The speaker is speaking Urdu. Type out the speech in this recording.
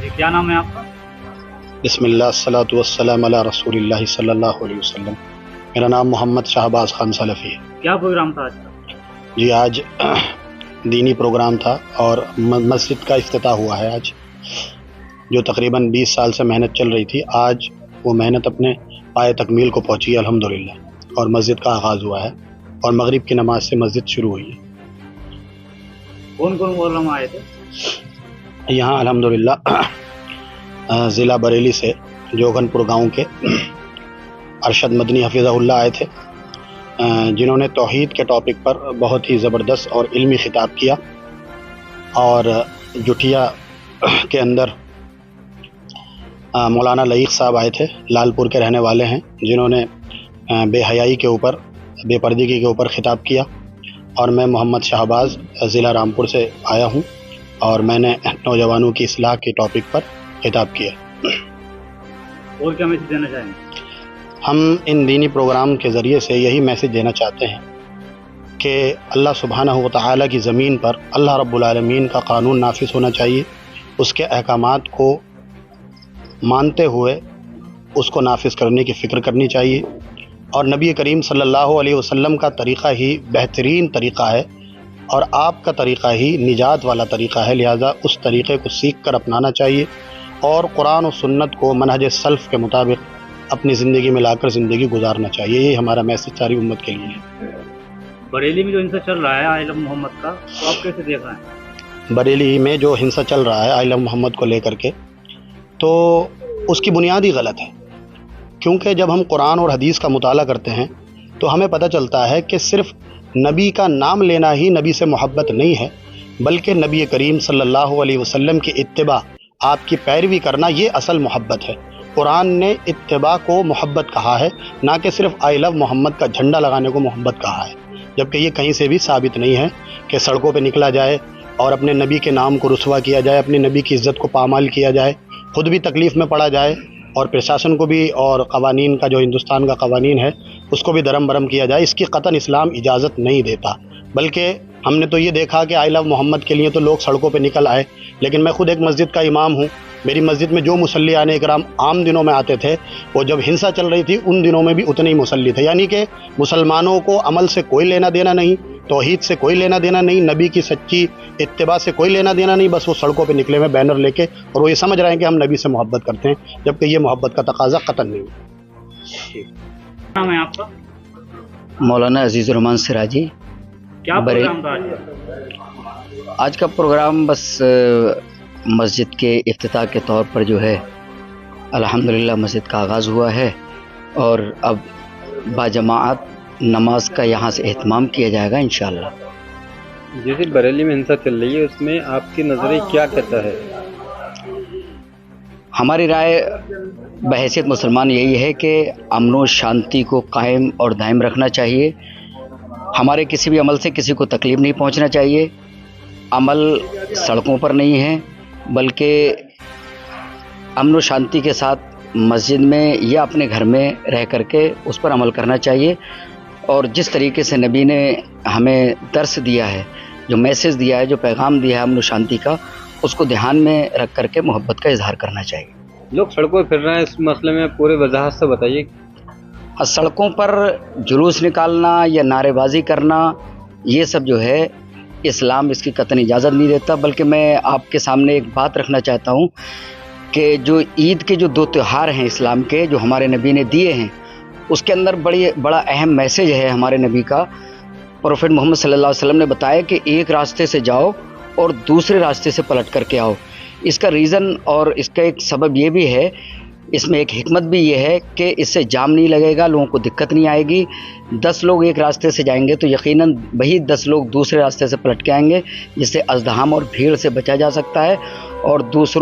جی کیا نام ہے آپ کا؟ بسم اللہ الصلاۃ والسلام علی رسول اللہ صلی اللہ علیہ وسلم۔ میرا نام محمد شہباز خان سلفی ہے۔ کیا پروگرام تھا آج کا؟ جی آج دینی پروگرام تھا اور مسجد کا افتتاح ہوا ہے آج، جو تقریباً 20 سال سے محنت چل رہی تھی، آج وہ محنت اپنے پائے تکمیل کو پہنچی ہے الحمدللہ، اور مسجد کا آغاز ہوا ہے اور مغرب کی نماز سے مسجد شروع ہوئی ہے۔ کون کون علماء آئے تھے؟ یہاں الحمدللہ ضلع بریلی سے جوگن پور گاؤں کے ارشد مدنی حفظہ اللہ آئے تھے، جنہوں نے توحید کے ٹاپک پر بہت ہی زبردست اور علمی خطاب کیا، اور جٹھیا کے اندر مولانا لعیق صاحب آئے تھے، لال پور کے رہنے والے ہیں، جنہوں نے بے حیائی کے اوپر، بے پردگی کے اوپر خطاب کیا، اور میں محمد شہباز ضلع رامپور سے آیا ہوں اور میں نے نوجوانوں کی اصلاح کے ٹاپک پر خطاب کیا۔ اور کیا میسج دینا چاہیں گے؟ ہم ان دینی پروگرام کے ذریعے سے یہی میسج دینا چاہتے ہیں کہ اللہ سبحانہ و تعالیٰ کی زمین پر اللہ رب العالمین کا قانون نافذ ہونا چاہیے، اس کے احکامات کو مانتے ہوئے اس کو نافذ کرنے کی فکر کرنی چاہیے، اور نبی کریم صلی اللہ علیہ وسلم کا طریقہ ہی بہترین طریقہ ہے اور آپ کا طریقہ ہی نجات والا طریقہ ہے، لہٰذا اس طریقے کو سیکھ کر اپنانا چاہیے اور قرآن و سنت کو منہج سلف کے مطابق اپنی زندگی میں لا کر زندگی گزارنا چاہیے۔ یہ ہمارا میسج ساری امت کے لیے ہے۔ بریلی میں جو ہنسا چل رہا ہے آئل محمد کا، تو آپ کیسے دیکھ رہے ہیں؟ بریلی میں جو ہنسا چل رہا ہے آئل محمد کو لے کر کے، تو اس کی بنیاد ہی غلط ہے، کیونکہ جب ہم قرآن اور حدیث کا مطالعہ کرتے ہیں تو ہمیں پتہ چلتا ہے کہ صرف نبی کا نام لینا ہی نبی سے محبت نہیں ہے، بلکہ نبی کریم صلی اللہ علیہ وسلم کی اتباع، آپ کی پیروی کرنا، یہ اصل محبت ہے۔ قرآن نے اتباع کو محبت کہا ہے، نہ کہ صرف آئی لو محمد کا جھنڈا لگانے کو محبت کہا ہے، جبکہ یہ کہیں سے بھی ثابت نہیں ہے کہ سڑکوں پہ نکلا جائے اور اپنے نبی کے نام کو رسوا کیا جائے، اپنے نبی کی عزت کو پامال کیا جائے، خود بھی تکلیف میں پڑا جائے اور پرشاسن کو بھی، اور قوانین کا جو ہندوستان کا قوانین ہے اس کو بھی درم برم کیا جائے۔ اس کی قطعاً اسلام اجازت نہیں دیتا، بلکہ ہم نے تو یہ دیکھا کہ آئی لو محمد کے لیے تو لوگ سڑکوں پہ نکل آئے، لیکن میں خود ایک مسجد کا امام ہوں، میری مسجد میں جو مصلیان اکرام عام دنوں میں آتے تھے، وہ جب ہنسا چل رہی تھی ان دنوں میں بھی اتنے ہی مصلی تھے، یعنی کہ مسلمانوں کو عمل سے کوئی لینا دینا نہیں، توحید سے کوئی لینا دینا نہیں، نبی کی سچی اتباع سے کوئی لینا دینا نہیں، بس وہ سڑکوں پہ نکلے ہوئے بینر لے کے، اور وہ یہ سمجھ رہے ہیں کہ ہم نبی سے محبت کرتے ہیں، جبکہ یہ محبت کا تقاضا قطعاً نہیں ہے۔ کیا نام ہے آپ کا؟ مولانا عزیز الرحمان سراجی۔ کیا پروگرام تھا آج کا؟ آج کا پروگرام بس مسجد کے افتتاح کے طور پر جو ہے الحمدللہ مسجد کا آغاز ہوا ہے، اور اب باجماعت نماز کا یہاں سے اہتمام کیا جائے گا انشاءاللہ۔ جیسے بریلی میں ہنسا چل رہی ہے، اس میں آپ کی نظریہ کیا کہتا ہے؟ ہماری رائے بحیثیت مسلمان یہی ہے کہ امن و شانتی کو قائم اور دائم رکھنا چاہیے، ہمارے کسی بھی عمل سے کسی کو تکلیف نہیں پہنچنا چاہیے، عمل سڑکوں پر نہیں ہے بلکہ امن و شانتی کے ساتھ مسجد میں یا اپنے گھر میں رہ کر کے اس پر عمل کرنا چاہیے، اور جس طریقے سے نبی نے ہمیں درس دیا ہے، جو میسج دیا ہے، جو پیغام دیا ہے امن و شانتی کا، اس کو دھیان میں رکھ کر کے محبت کا اظہار کرنا چاہیے۔ لوگ سڑکوں پہ پھر رہے ہیں، اس مسئلے میں پورے وضاحت سے بتائیے۔ سڑکوں پر جلوس نکالنا یا نعرے بازی کرنا، یہ سب جو ہے اسلام اس کی قطعی اجازت نہیں دیتا، بلکہ میں آپ کے سامنے ایک بات رکھنا چاہتا ہوں کہ جو عید کے جو 2 تہوار ہیں اسلام کے، جو ہمارے نبی نے دیے ہیں، اس کے اندر بڑا اہم میسج ہے ہمارے نبی کا۔ پروفیٹ محمد صلی اللہ علیہ وسلم نے بتایا کہ ایک راستے سے جاؤ اور دوسرے راستے سے پلٹ کر کے آؤ۔ اس کا ریزن اور اس کا ایک سبب یہ بھی ہے، اس میں ایک حکمت بھی یہ ہے کہ اس سے جام نہیں لگے گا، لوگوں کو دقت نہیں آئے گی۔ 10 لوگ ایک راستے سے جائیں گے تو یقیناً وہی 10 لوگ دوسرے راستے سے پلٹ کے آئیں گے، جس سے ازدحام اور بھیڑ سے بچا جا سکتا ہے، اور دوسروں